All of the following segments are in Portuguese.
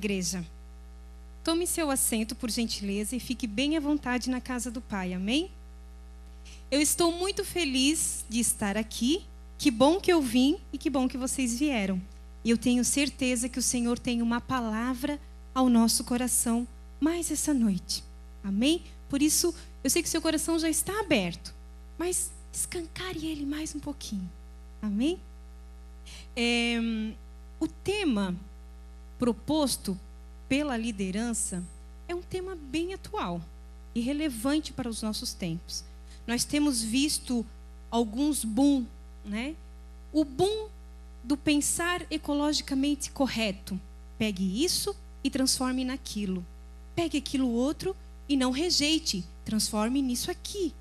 igreja? Tome seu assento, por gentileza, e fique bem à vontade na casa do Pai, amém? Eu estou muito feliz de estar aqui. Que bom que eu vim e que bom que vocês vieram. E eu tenho certeza que o Senhor tem uma palavra ao nosso coração mais essa noite, amém? Por isso, eu sei que seu coração já está aberto, mas escancare ele mais um pouquinho, amém? O tema proposto pela liderança é um tema bem atual e relevante para os nossos tempos. Nós temos visto alguns boom, né? O boom do pensar ecologicamente correto. Pegue isso e transforme naquilo. Pegue aquilo outro e não rejeite. Transforme nisso aqui.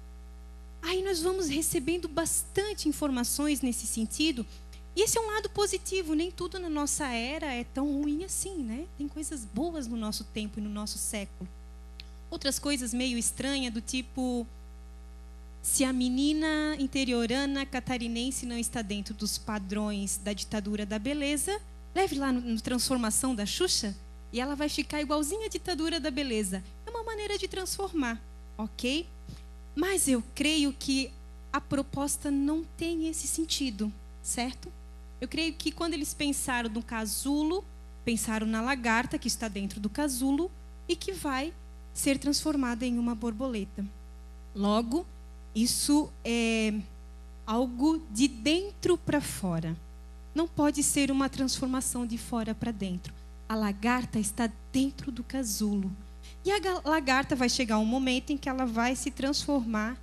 Aí nós vamos recebendo bastante informações nesse sentido. E esse é um lado positivo. Nem tudo na nossa era é tão ruim assim, né? Tem coisas boas no nosso tempo e no nosso século. Outras coisas meio estranhas, do tipo: se a menina interiorana catarinense não está dentro dos padrões da ditadura da beleza, leve lá no Transformação da Xuxa e ela vai ficar igualzinha à ditadura da beleza. É uma maneira de transformar, ok? Mas eu creio que a proposta não tem esse sentido, certo? Eu creio que quando eles pensaram no casulo, pensaram na lagarta que está dentro do casulo e que vai ser transformada em uma borboleta. Logo, isso é algo de dentro para fora. Não pode ser uma transformação de fora para dentro. A lagarta está dentro do casulo. E a lagarta vai chegar um momento em que ela vai se transformar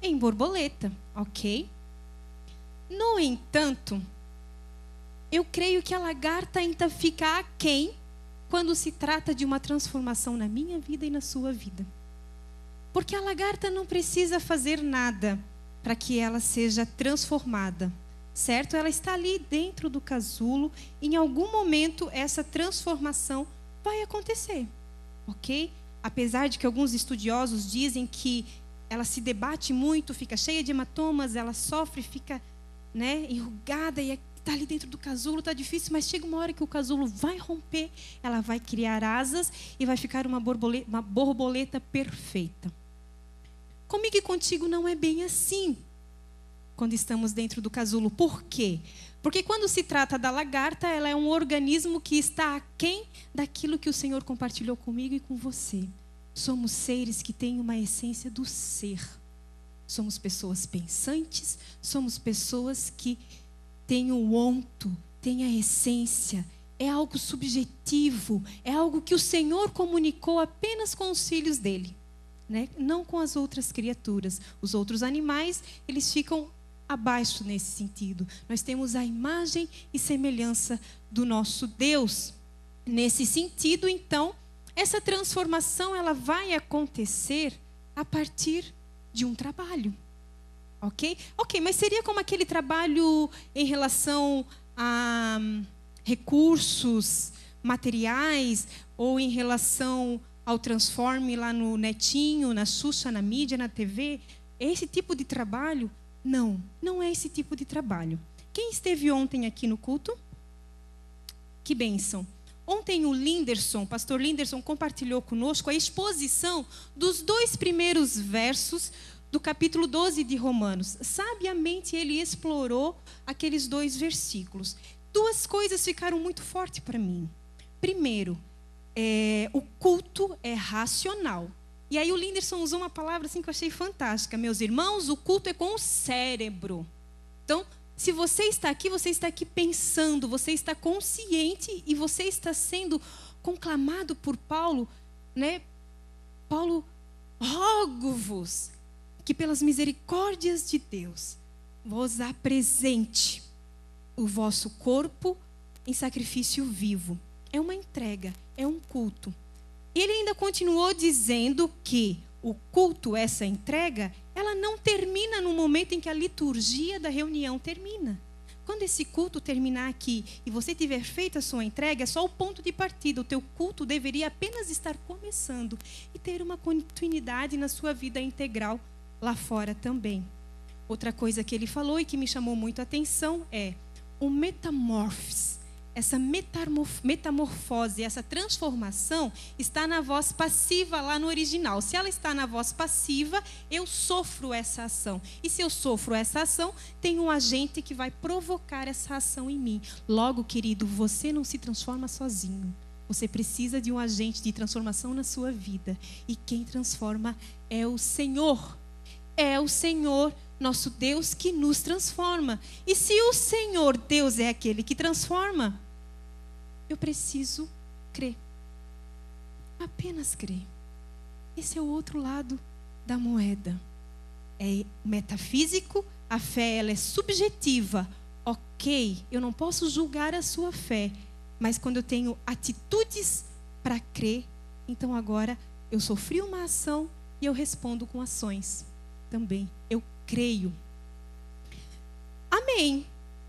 em borboleta, ok? No entanto, eu creio que a lagarta ainda fica aquém quando se trata de uma transformação na minha vida e na sua vida. Porque a lagarta não precisa fazer nada para que ela seja transformada, certo? Ela está ali dentro do casulo. Em algum momento, essa transformação vai acontecer, ok? Apesar de que alguns estudiosos dizem que ela se debate muito, fica cheia de hematomas, ela sofre, fica, né, enrugada e está ali dentro do casulo, está difícil, mas chega uma hora que o casulo vai romper, ela vai criar asas e vai ficar uma borboleta perfeita. Comigo e contigo não é bem assim quando estamos dentro do casulo. Por quê? Porque quando se trata da lagarta, ela é um organismo que está aquém daquilo que o Senhor compartilhou comigo e com você. Somos seres que têm uma essência do ser. Somos pessoas pensantes, somos pessoas que têm o onto, têm a essência. É algo subjetivo, é algo que o Senhor comunicou apenas com os filhos dele. Né? Não com as outras criaturas. Os outros animais, eles ficam abaixo nesse sentido. Nós temos a imagem e semelhança do nosso Deus. Nesse sentido, então, essa transformação ela vai acontecer a partir de um trabalho. Ok? Ok, mas seria como aquele trabalho em relação a recursos materiais ou em relação ao Transforme lá no Netinho, na Xuxa, na mídia, na TV? Esse tipo de trabalho? Não, não é esse tipo de trabalho. Quem esteve ontem aqui no culto? Que bênção. Ontem o pastor Linderson, compartilhou conosco a exposição dos 2 primeiros versos do capítulo 12 de Romanos. Sabiamente ele explorou aqueles 2 versículos. 2 coisas ficaram muito fortes para mim. Primeiro, o culto é racional. E aí o Linderson usou uma palavra assim que eu achei fantástica. Meus irmãos, o culto é com o cérebro. Então, se você está aqui pensando, você está consciente e você está sendo conclamado por Paulo, né? Paulo, rogo-vos que pelas misericórdias de Deus vos apresente o vosso corpo em sacrifício vivo. É uma entrega, é um culto. E ele ainda continuou dizendo que o culto, essa entrega, ela não termina no momento em que a liturgia da reunião termina. Quando esse culto terminar aqui e você tiver feito a sua entrega, é só o ponto de partida. O teu culto deveria apenas estar começando e ter uma continuidade na sua vida integral lá fora também. Outra coisa que ele falou e que me chamou muito a atenção é o metamorfos. essa metamorfose, essa transformação está na voz passiva lá no original. Se ela está na voz passiva, eu sofro essa ação. E se eu sofro essa ação, tem um agente que vai provocar essa ação em mim. Logo, querido, você não se transforma sozinho. Você precisa de um agente de transformação na sua vida. E quem transforma é o Senhor. É o Senhor, nosso Deus, que nos transforma. E se o Senhor, Deus, é aquele que transforma, eu preciso crer. Apenas crer. Esse é o outro lado da moeda. É metafísico, a fé ela é subjetiva. Ok, eu não posso julgar a sua fé, mas quando eu tenho atitudes para crer, então agora eu sofri uma ação e eu respondo com ações também. Eu creio. Amém.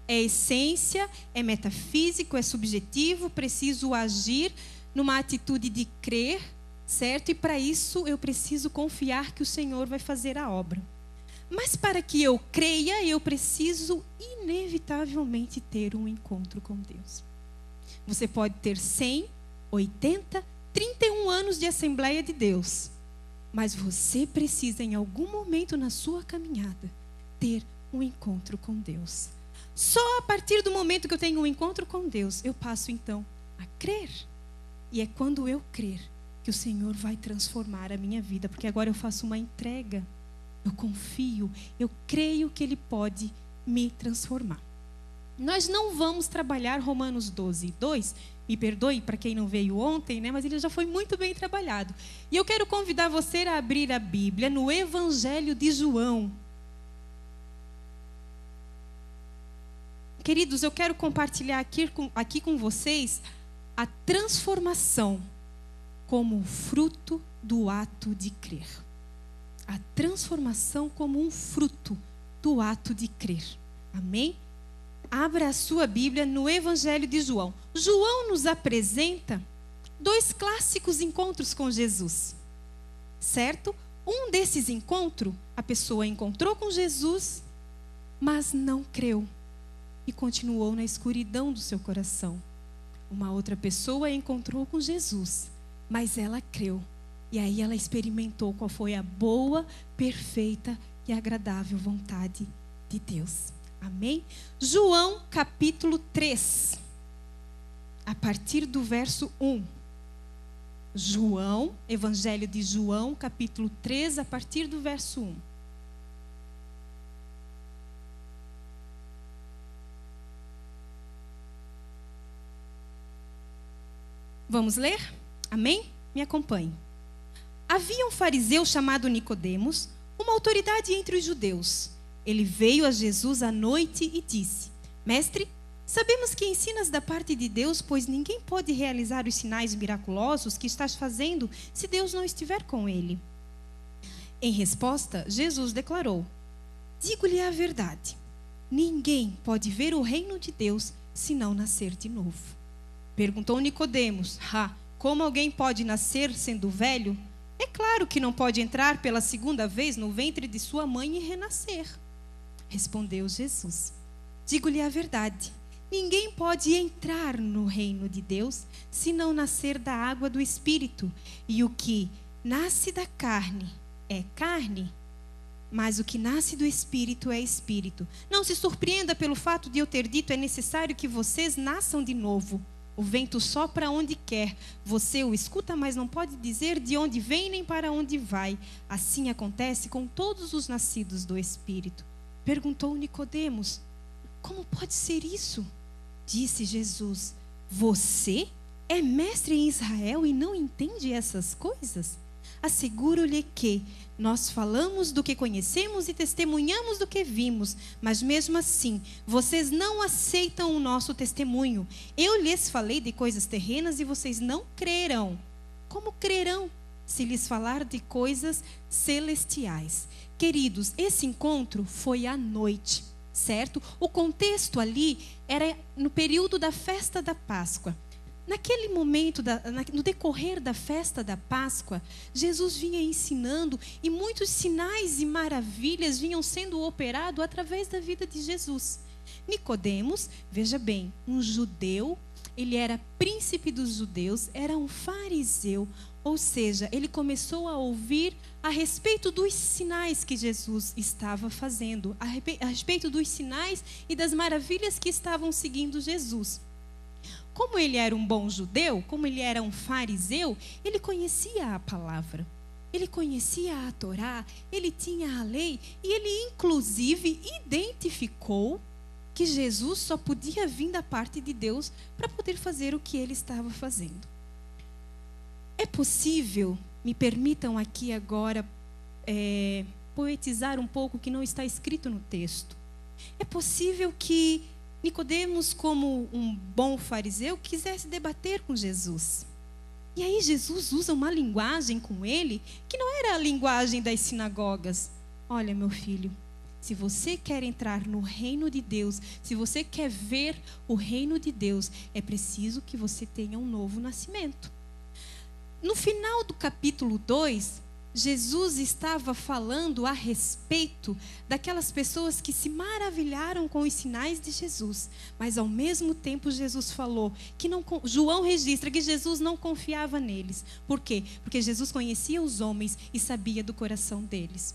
É essência, é metafísico, é subjetivo, preciso agir numa atitude de crer, certo? E para isso eu preciso confiar que o Senhor vai fazer a obra. Mas para que eu creia, eu preciso inevitavelmente ter um encontro com Deus. Você pode ter 100, 80, 31 anos de Assembleia de Deus, mas você precisa em algum momento na sua caminhada ter um encontro com Deus. Só a partir do momento que eu tenho um encontro com Deus, eu passo então a crer. E é quando eu crer que o Senhor vai transformar a minha vida, porque agora eu faço uma entrega. Eu confio, eu creio que Ele pode me transformar. Nós não vamos trabalhar Romanos 12, 2. Me perdoe para quem não veio ontem, né? Mas ele já foi muito bem trabalhado. E eu quero convidar você a abrir a Bíblia no Evangelho de João. Queridos, eu quero compartilhar aqui com vocês a transformação como fruto do ato de crer. A transformação como um fruto do ato de crer. Amém? Abra a sua Bíblia no Evangelho de João. João nos apresenta 2 clássicos encontros com Jesus. Certo? Um desses encontros, a pessoa encontrou com Jesus, mas não creu. E continuou na escuridão do seu coração. Uma outra pessoa encontrou com Jesus, mas ela creu. E aí ela experimentou qual foi a boa, perfeita e agradável vontade de Deus. Amém? João capítulo 3, a partir do verso 1. João, Evangelho de João, capítulo 3, a partir do verso 1. Vamos ler? Amém? Me acompanhe. Havia um fariseu chamado Nicodemos, uma autoridade entre os judeus. Ele veio a Jesus à noite e disse: Mestre, sabemos que ensinas da parte de Deus, pois ninguém pode realizar os sinais miraculosos que estás fazendo se Deus não estiver com ele. Em resposta, Jesus declarou: Digo-lhe a verdade. Ninguém pode ver o reino de Deus se não nascer de novo. Perguntou Nicodemos: como alguém pode nascer sendo velho? É claro que não pode entrar pela segunda vez no ventre de sua mãe e renascer. Respondeu Jesus: Digo-lhe a verdade. Ninguém pode entrar no reino de Deus se não nascer da água do Espírito. E o que nasce da carne é carne, mas o que nasce do Espírito é Espírito. Não se surpreenda pelo fato de eu ter dito: é necessário que vocês nasçam de novo. O vento sopra onde quer, você o escuta, mas não pode dizer de onde vem nem para onde vai. Assim acontece com todos os nascidos do Espírito. Perguntou Nicodemos: Como pode ser isso? Disse Jesus: Você é mestre em Israel e não entende essas coisas? Asseguro-lhe que nós falamos do que conhecemos e testemunhamos do que vimos, mas mesmo assim, vocês não aceitam o nosso testemunho. Eu lhes falei de coisas terrenas e vocês não crerão. Como crerão se lhes falar de coisas celestiais? Queridos, esse encontro foi à noite, certo? O contexto ali era no período da festa da Páscoa. Naquele momento, no decorrer da festa da Páscoa, Jesus vinha ensinando e muitos sinais e maravilhas vinham sendo operados através da vida de Jesus. Nicodemos, veja bem, um judeu ele era príncipe dos judeus, era um fariseu, ou seja, ele começou a ouvir a respeito dos sinais que Jesus estava fazendo, a respeito dos sinais e das maravilhas que estavam seguindo Jesus. Como ele era um bom judeu, como ele era um fariseu, ele conhecia a palavra, ele conhecia a Torá, ele tinha a lei e ele inclusive identificou que Jesus só podia vir da parte de Deus para poder fazer o que ele estava fazendo. É possível, me permitam aqui agora poetizar um pouco o que não está escrito no texto. É possível que Nicodemos, como um bom fariseu, quisesse debater com Jesus. E aí Jesus usa uma linguagem com ele que não era a linguagem das sinagogas. Olha, meu filho, se você quer entrar no reino de Deus, se você quer ver o reino de Deus, é preciso que você tenha um novo nascimento. No final do capítulo 2, Jesus estava falando a respeito daquelas pessoas que se maravilharam com os sinais de Jesus. Mas ao mesmo tempo Jesus falou que João registra que Jesus não confiava neles. Por quê? Porque Jesus conhecia os homens e sabia do coração deles.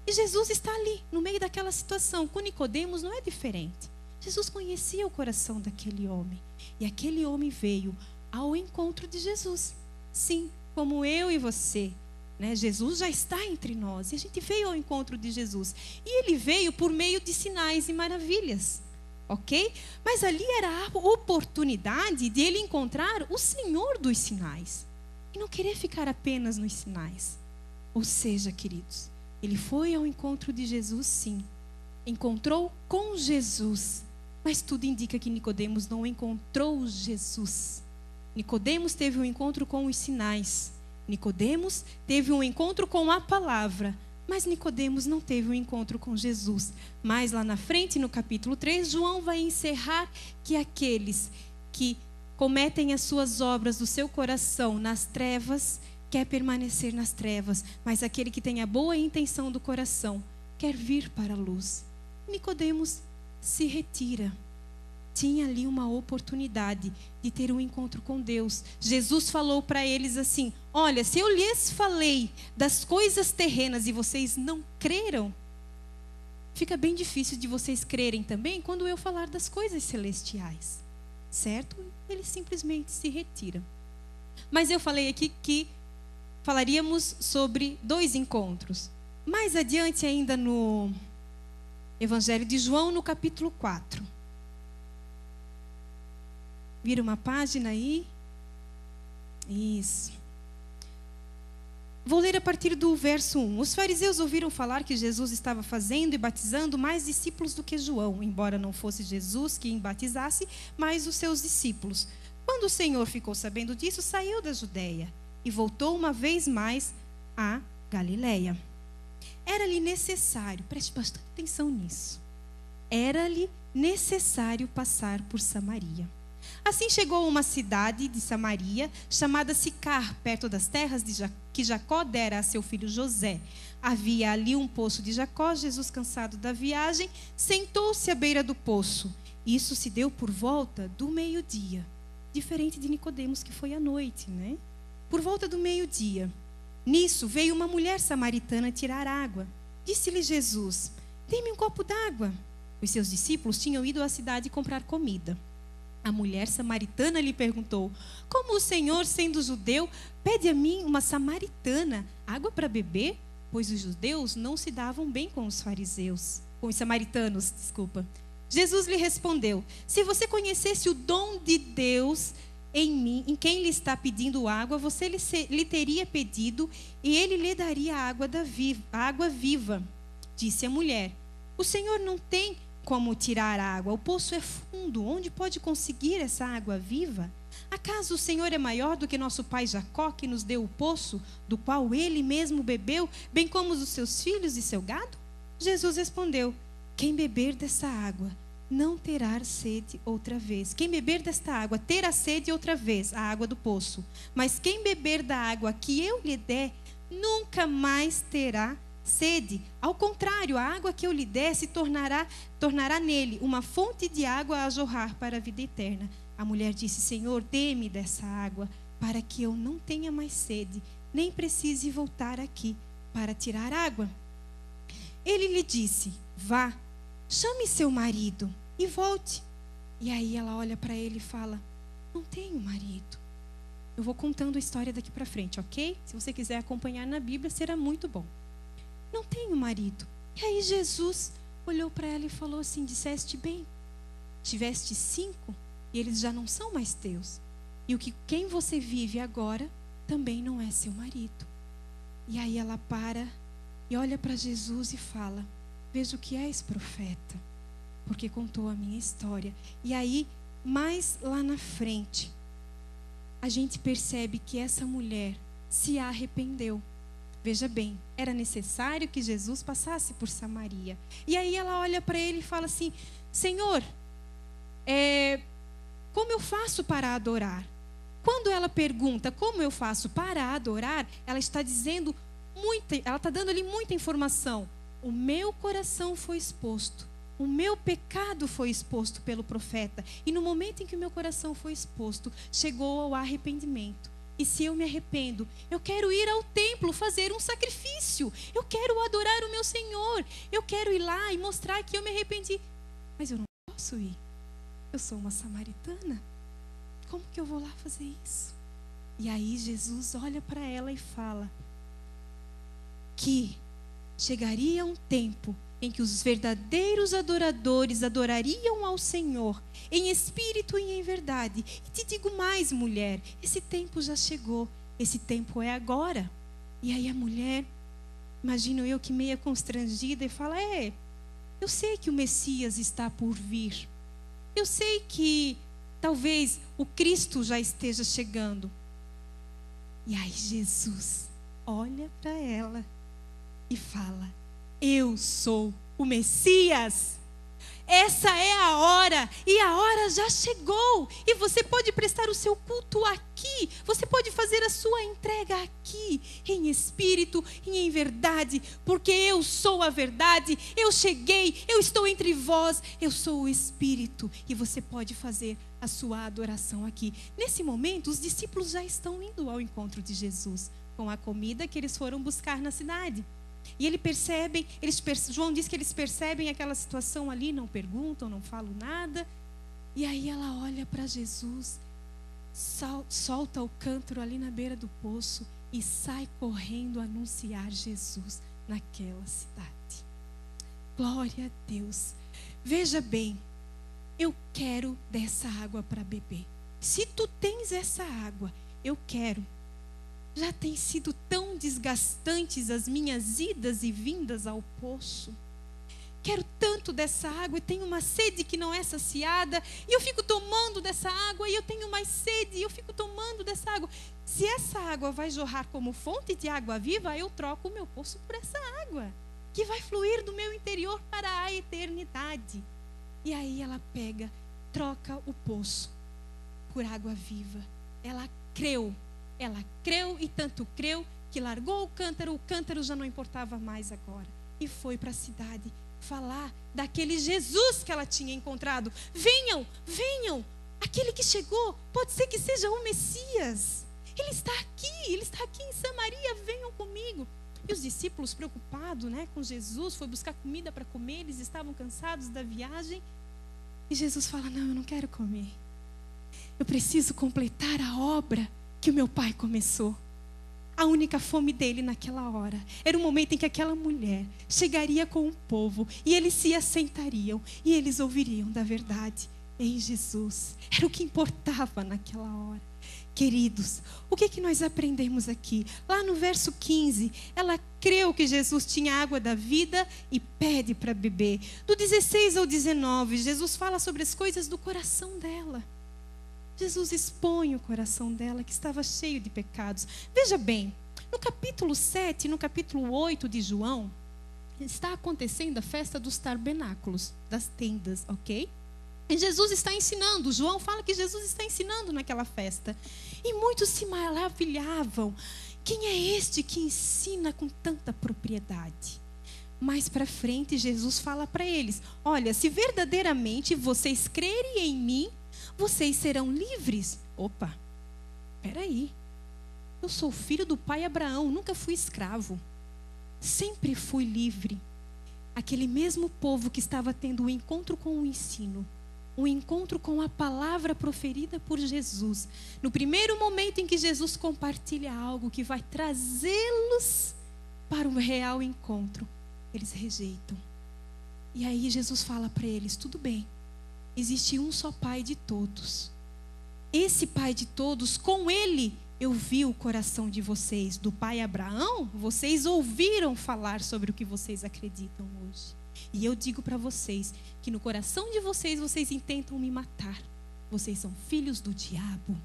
E Jesus está ali, no meio daquela situação. Com Nicodemos não é diferente. Jesus conhecia o coração daquele homem. E aquele homem veio ao encontro de Jesus. Sim, como eu e você, né? Jesus já está entre nós. E a gente veio ao encontro de Jesus. E ele veio por meio de sinais e maravilhas. Ok? Mas ali era a oportunidade de ele encontrar o Senhor dos sinais. E não querer ficar apenas nos sinais. Ou seja, queridos, ele foi ao encontro de Jesus, sim. Encontrou com Jesus. Mas tudo indica que Nicodemos não encontrou Jesus. Nicodemos teve um encontro com os sinais. Nicodemos teve um encontro com a palavra. Mas Nicodemos não teve um encontro com Jesus. Mas lá na frente, no capítulo 3, João vai encerrar que aqueles que cometem as suas obras do seu coração nas trevas, quer permanecer nas trevas. Mas aquele que tem a boa intenção do coração, quer vir para a luz. Nicodemos se retira. Tinha ali uma oportunidade de ter um encontro com Deus. Jesus falou para eles assim: olha, se eu lhes falei das coisas terrenas e vocês não creram, fica bem difícil de vocês crerem também quando eu falar das coisas celestiais. Certo? Ele simplesmente se retira. Mas eu falei aqui que falaríamos sobre 2 encontros. Mais adiante ainda no Evangelho de João, no capítulo 4. Vira uma página aí. Isso. Vou ler a partir do verso 1. Os fariseus ouviram falar que Jesus estava fazendo e batizando mais discípulos do que João, embora não fosse Jesus quem batizasse, mas os seus discípulos. Quando o Senhor ficou sabendo disso, saiu da Judeia e voltou uma vez mais à Galileia. Era-lhe necessário, preste bastante atenção nisso, era-lhe necessário passar por Samaria. Assim chegou a uma cidade de Samaria, chamada Sicar, perto das terras que Jacó dera a seu filho José. Havia ali um poço de Jacó. Jesus, cansado da viagem, sentou-se à beira do poço. Isso se deu por volta do meio-dia. Diferente de Nicodemos, que foi à noite, né? Por volta do meio-dia. Nisso veio uma mulher samaritana tirar água. Disse-lhe Jesus: dê-me um copo d'água. Os seus discípulos tinham ido à cidade comprar comida. A mulher samaritana lhe perguntou: como o Senhor, sendo judeu, pede a mim, uma samaritana, água para beber? Pois os judeus não se davam bem com os samaritanos. Jesus lhe respondeu: se você conhecesse o dom de Deus em mim, em quem lhe está pedindo água, você lhe teria pedido e ele lhe daria a água viva. Disse a mulher: o Senhor não tem como tirar água, o poço é fundo, onde pode conseguir essa água viva? Acaso o Senhor é maior do que nosso pai Jacó, que nos deu o poço, do qual ele mesmo bebeu, bem como os seus filhos e seu gado? Jesus respondeu: quem beber dessa água não terá sede outra vez. Quem beber desta água terá sede outra vez, a água do poço. Mas quem beber da água que eu lhe der, nunca mais terá sede. Ao contrário, a água que eu lhe der se tornará nele uma fonte de água a jorrar para a vida eterna. A mulher disse: Senhor, dê-me dessa água, para que eu não tenha mais sede, nem precise voltar aqui para tirar água. Ele lhe disse: vá, chame seu marido e volte. E aí ela olha para ele e fala: não tenho marido. Eu vou contando a história daqui para frente, ok? Se você quiser acompanhar na Bíblia, será muito bom. Não tenho marido. E aí Jesus olhou para ela e falou assim: disseste bem, tiveste 5 e eles já não são mais teus. E quem você vive agora também não é seu marido. E aí ela para e olha para Jesus e fala: vejo que és profeta, porque contou a minha história. E aí, mais lá na frente, a gente percebe que essa mulher se arrependeu. Veja bem, era necessário que Jesus passasse por Samaria. E aí ela olha para ele e fala assim: Senhor, como eu faço para adorar? Quando ela pergunta como eu faço para adorar, ela está dizendo ela está dando ali muita informação. O meu coração foi exposto, o meu pecado foi exposto pelo profeta. E no momento em que o meu coração foi exposto, chegou ao arrependimento. E se eu me arrependo, eu quero ir ao templo fazer um sacrifício. Eu quero adorar o meu Senhor. Eu quero ir lá e mostrar que eu me arrependi. Mas eu não posso ir. Eu sou uma samaritana. Como que eu vou lá fazer isso? E aí Jesus olha para ela e fala que chegaria um tempo em que os verdadeiros adoradores adorariam ao Senhor em espírito e em verdade. E te digo mais, mulher, esse tempo já chegou, esse tempo é agora. E aí a mulher, imagino eu que meia constrangida, e fala: eu sei que o Messias está por vir. Eu sei que talvez o Cristo já esteja chegando. E aí Jesus olha para ela e fala: eu sou o Messias. Essa é a hora, e a hora já chegou. E você pode prestar o seu culto aqui. Você pode fazer a sua entrega aqui, em espírito e em verdade, porque eu sou a verdade. Eu cheguei, eu estou entre vós, eu sou o Espírito. E você pode fazer a sua adoração aqui. Nesse momento, os discípulos já estão indo ao encontro de Jesus, com a comida que eles foram buscar na cidade. E João diz que eles percebem aquela situação ali, não perguntam, não falam nada. E aí ela olha para Jesus, solta o cântaro ali na beira do poço e sai correndo anunciar Jesus naquela cidade. Glória a Deus. Veja bem, eu quero dessa água para beber. Se tu tens essa água, eu quero. Já tem sido tão desgastantes as minhas idas e vindas ao poço. Quero tanto dessa água e tenho uma sede que não é saciada. E eu fico tomando dessa água e eu tenho mais sede e eu fico tomando dessa água. Se essa água vai jorrar como fonte de água viva, eu troco o meu poço por essa água, que vai fluir do meu interior para a eternidade. E aí ela troca o poço por água viva. Ela creu e tanto creu que largou o cântaro já não importava mais agora. E foi para a cidade falar daquele Jesus que ela tinha encontrado. Venham, aquele que chegou, pode ser que seja o Messias. Ele está aqui em Samaria, venham comigo. E os discípulos, preocupados, com Jesus, foi buscar comida para comer, eles estavam cansados da viagem. E Jesus fala: não, eu não quero comer. Eu preciso completar a obra que o meu pai começou. A única fome dele naquela hora era o momento em que aquela mulher chegaria com o povo e eles se assentariam e eles ouviriam da verdade em Jesus. Era o que importava naquela hora. Queridos, o que nós aprendemos aqui? Lá no verso 15, ela creu que Jesus tinha água da vida e pede para beber. Do 16 ao 19, Jesus fala sobre as coisas do coração dela. Jesus expõe o coração dela, que estava cheio de pecados. Veja bem, no capítulo 7, no capítulo 8 de João, está acontecendo a festa dos tabernáculos, das tendas, ok? E Jesus está ensinando, João fala que Jesus está ensinando naquela festa. E muitos se maravilhavam. Quem é este que ensina com tanta propriedade? Mais para frente, Jesus fala para eles: olha, se verdadeiramente vocês crerem em mim, vocês serão livres. Opa, peraí. Eu sou filho do pai Abraão, nunca fui escravo. Sempre fui livre. Aquele mesmo povo que estava tendo um encontro com o ensino, um encontro com a palavra proferida por Jesus. No primeiro momento em que Jesus compartilha algo que vai trazê-los para um real encontro, eles rejeitam. E aí Jesus fala para eles, tudo bem, existe um só pai de todos. Esse pai de todos, com ele eu vi o coração de vocês. Do pai Abraão, vocês ouviram falar sobre o que vocês acreditam hoje. E eu digo para vocês que no coração de vocês, vocês intentam me matar. Vocês são filhos do diabo.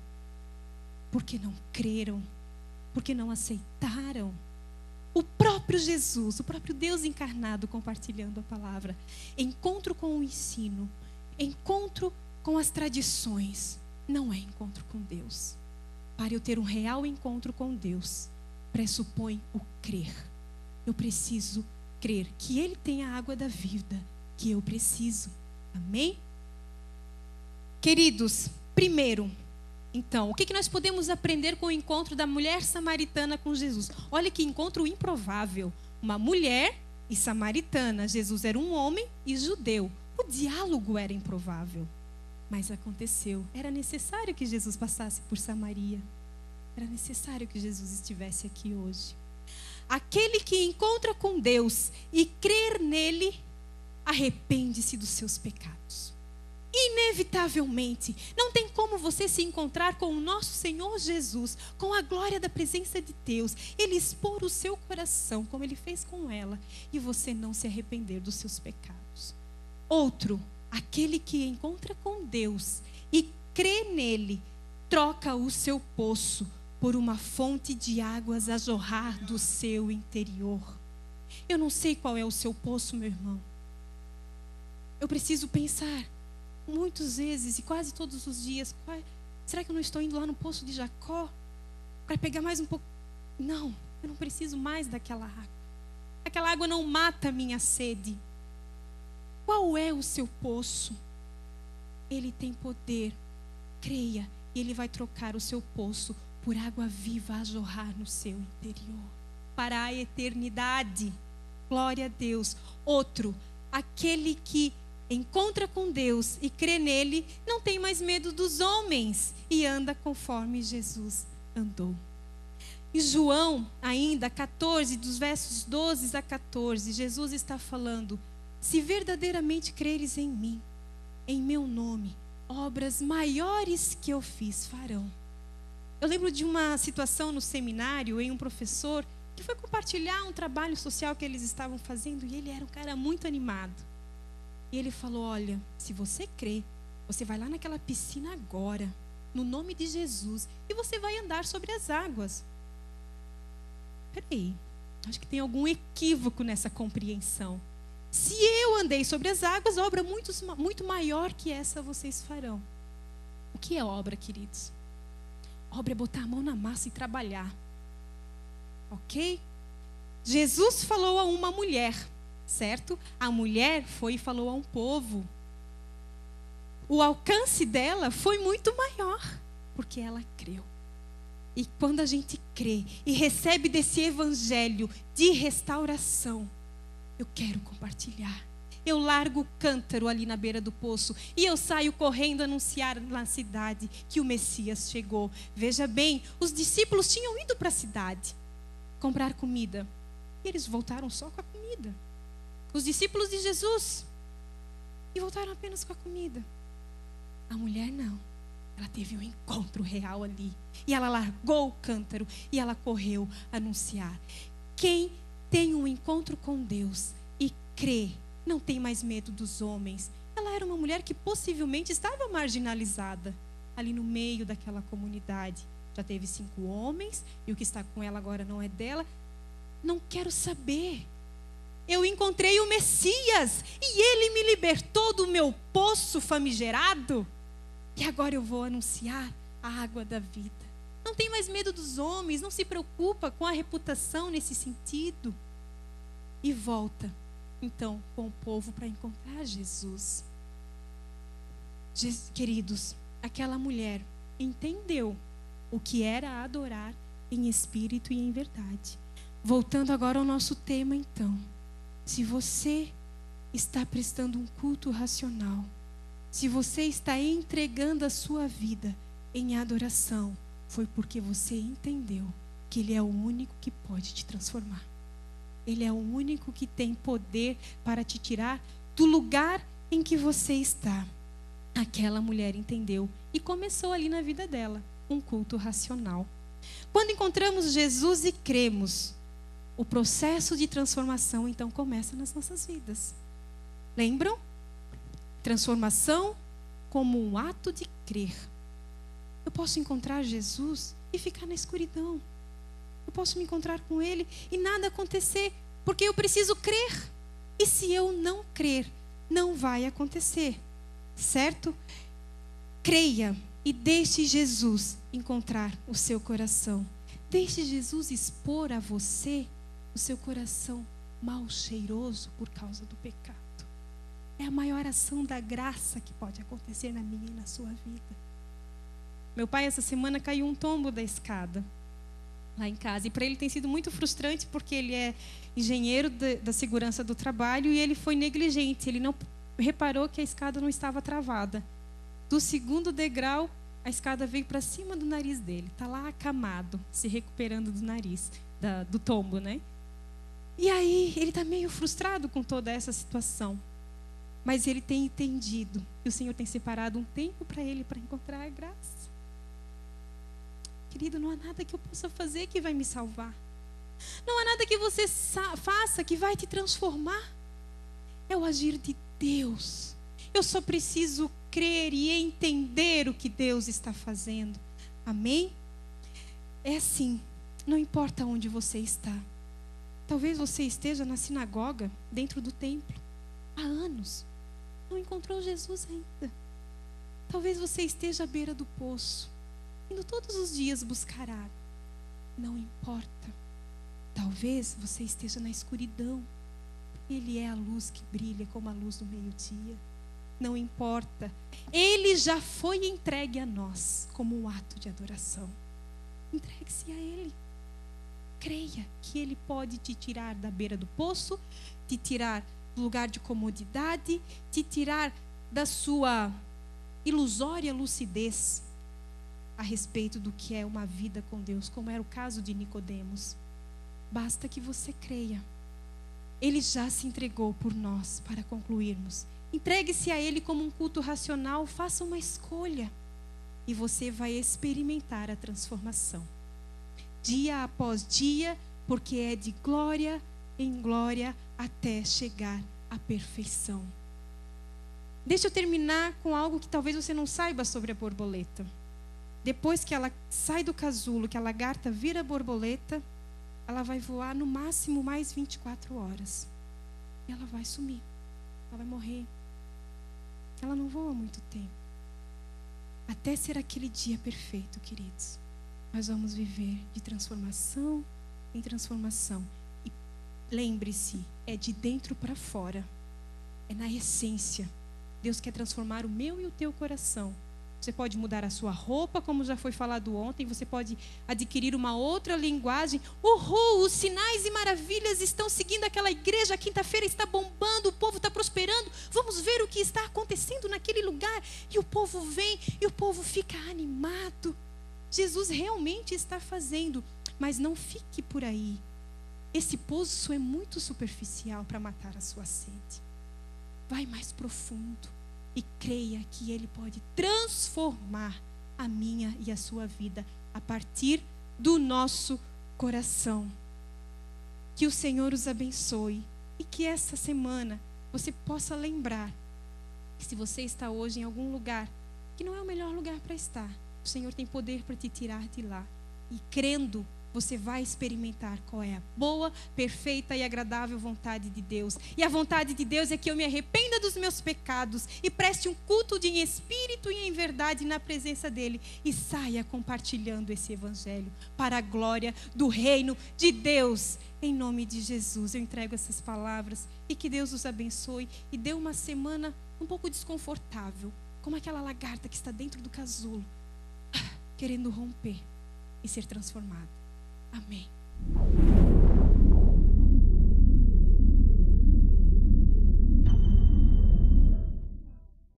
Porque não creram, porque não aceitaram. O próprio Jesus, o próprio Deus encarnado compartilhando a palavra. Encontro com o ensino, encontro com as tradições, não é encontro com Deus. Para eu ter um real encontro com Deus, pressupõe o crer. Eu preciso crer que Ele tem a água da vida, que eu preciso. Amém? Queridos, primeiro, então, o que nós podemos aprender com o encontro da mulher samaritana com Jesus? Olha que encontro improvável. Uma mulher e samaritana. Jesus era um homem e judeu. O diálogo era improvável. Mas aconteceu. Era necessário que Jesus passasse por Samaria. Era necessário que Jesus estivesse aqui hoje. Aquele que encontra com Deus e crer nele, arrepende-se dos seus pecados. Inevitavelmente, não tem como você se encontrar com o nosso Senhor Jesus, com a glória da presença de Deus, Ele expor o seu coração, como Ele fez com ela, e você não se arrepender dos seus pecados. Outro, aquele que encontra com Deus e crê nele, troca o seu poço por uma fonte de águas a jorrar do seu interior. Eu não sei qual é o seu poço, meu irmão. Eu preciso pensar muitas vezes e quase todos os dias, será que eu não estou indo lá no poço de Jacó para pegar mais um pouco? Não, eu não preciso mais daquela água. Aquela água não mata a minha sede. Qual é o seu poço? Ele tem poder. Creia, e Ele vai trocar o seu poço por água viva a jorrar no seu interior, para a eternidade. Glória a Deus. Outro, aquele que encontra com Deus e crê nele, não tem mais medo dos homens e anda conforme Jesus andou. Em João, ainda 14, dos versos 12 a 14, Jesus está falando: se verdadeiramente creres em mim, em meu nome, obras maiores que eu fiz farão. Eu lembro de uma situação no seminário, em um professor que foi compartilhar um trabalho social que eles estavam fazendo, e ele era um cara muito animado. E ele falou: olha, se você crê, você vai lá naquela piscina agora, no nome de Jesus, e você vai andar sobre as águas. Peraí, acho que tem algum equívoco nessa compreensão. Se eu andei sobre as águas, obra muito maior que essa vocês farão. O que é obra, queridos? Obra é botar a mão na massa e trabalhar. Ok? Jesus falou a uma mulher, certo? A mulher foi e falou a um povo. O alcance dela foi muito maior, porque ela creu. E quando a gente crê e recebe desse evangelho de restauração, eu quero compartilhar. Eu largo o cântaro ali na beira do poço e eu saio correndo anunciar na cidade que o Messias chegou. Veja bem, os discípulos tinham ido para a cidade comprar comida. E eles voltaram só com a comida. Os discípulos de Jesus. E voltaram apenas com a comida. A mulher não. Ela teve um encontro real ali. E ela largou o cântaro e ela correu anunciar. Quem tem um encontro com Deus e crê, não tem mais medo dos homens. Ela era uma mulher que possivelmente estava marginalizada ali no meio daquela comunidade. Já teve 5 homens e o que está com ela agora não é dela. Não quero saber. Eu encontrei o Messias e Ele me libertou do meu poço famigerado. E agora eu vou anunciar a água da vida. Não tem mais medo dos homens, não se preocupa com a reputação nesse sentido. E volta, então, com o povo para encontrar Jesus. Queridos, aquela mulher entendeu o que era adorar em espírito e em verdade. Voltando agora ao nosso tema, então. Se você está prestando um culto racional, se você está entregando a sua vida em adoração, foi porque você entendeu que Ele é o único que pode te transformar. Ele é o único que tem poder para te tirar do lugar em que você está. Aquela mulher entendeu e começou ali na vida dela um culto racional. Quando encontramos Jesus e cremos, o processo de transformação então começa nas nossas vidas. Lembram? Transformação como um ato de crer. Eu posso encontrar Jesus e ficar na escuridão. Eu posso me encontrar com Ele e nada acontecer, porque eu preciso crer. E se eu não crer, não vai acontecer, certo? Creia e deixe Jesus encontrar o seu coração. Deixe Jesus expor a você o seu coração mal cheiroso por causa do pecado. É a maior ação da graça que pode acontecer na minha e na sua vida. Meu pai essa semana caiu um tombo da escada lá em casa. E para ele tem sido muito frustrante porque ele é engenheiro da segurança do trabalho e ele foi negligente. Ele não reparou que a escada não estava travada. Do segundo degrau, a escada veio para cima do nariz dele. Está lá acamado, se recuperando do nariz, do tombo, né? E aí ele está meio frustrado com toda essa situação. Mas ele tem entendido que o Senhor tem separado um tempo para ele para encontrar a graça. Querido, não há nada que eu possa fazer que vai me salvar. Não há nada que você faça que vai te transformar. É o agir de Deus. Eu só preciso crer e entender o que Deus está fazendo. Amém? É assim, não importa onde você está. Talvez você esteja na sinagoga, dentro do templo, há anos. Não encontrou Jesus ainda. Talvez você esteja à beira do poço, indo todos os dias buscar água. Não importa. Talvez você esteja na escuridão. Ele é a luz que brilha como a luz do meio-dia. Não importa. Ele já foi entregue a nós como um ato de adoração. Entregue-se a Ele. Creia que Ele pode te tirar da beira do poço, te tirar do lugar de comodidade, te tirar da sua ilusória lucidez a respeito do que é uma vida com Deus, como era o caso de Nicodemos. Basta que você creia. Ele já se entregou por nós para concluirmos. Entregue-se a Ele como um culto racional, faça uma escolha e você vai experimentar a transformação. Dia após dia, porque é de glória em glória até chegar à perfeição. Deixa eu terminar com algo que talvez você não saiba sobre a borboleta. Depois que ela sai do casulo, que a lagarta vira borboleta, ela vai voar no máximo mais 24 horas. E ela vai sumir. Ela vai morrer. Ela não voa muito tempo. Até ser aquele dia perfeito, queridos. Nós vamos viver de transformação em transformação. E lembre-se, é de dentro para fora. É na essência. Deus quer transformar o meu e o teu coração. Você pode mudar a sua roupa, como já foi falado ontem. Você pode adquirir uma outra linguagem. Uhul, os sinais e maravilhas estão seguindo aquela igreja. A quinta-feira está bombando, o povo está prosperando. Vamos ver o que está acontecendo naquele lugar. E o povo vem e o povo fica animado. Jesus realmente está fazendo. Mas não fique por aí. Esse poço é muito superficial para matar a sua sede. Vai mais profundo. E creia que Ele pode transformar a minha e a sua vida a partir do nosso coração. Que o Senhor os abençoe e que essa semana você possa lembrar que se você está hoje em algum lugar que não é o melhor lugar para estar, o Senhor tem poder para te tirar de lá. E crendo, você vai experimentar qual é a boa, perfeita e agradável vontade de Deus. E a vontade de Deus é que eu me arrependa dos meus pecados e preste um culto em espírito e em verdade na presença dEle. E saia compartilhando esse evangelho para a glória do reino de Deus. Em nome de Jesus, eu entrego essas palavras e que Deus os abençoe e dê uma semana um pouco desconfortável. como aquela lagarta que está dentro do casulo, querendo romper e ser transformada. Amém.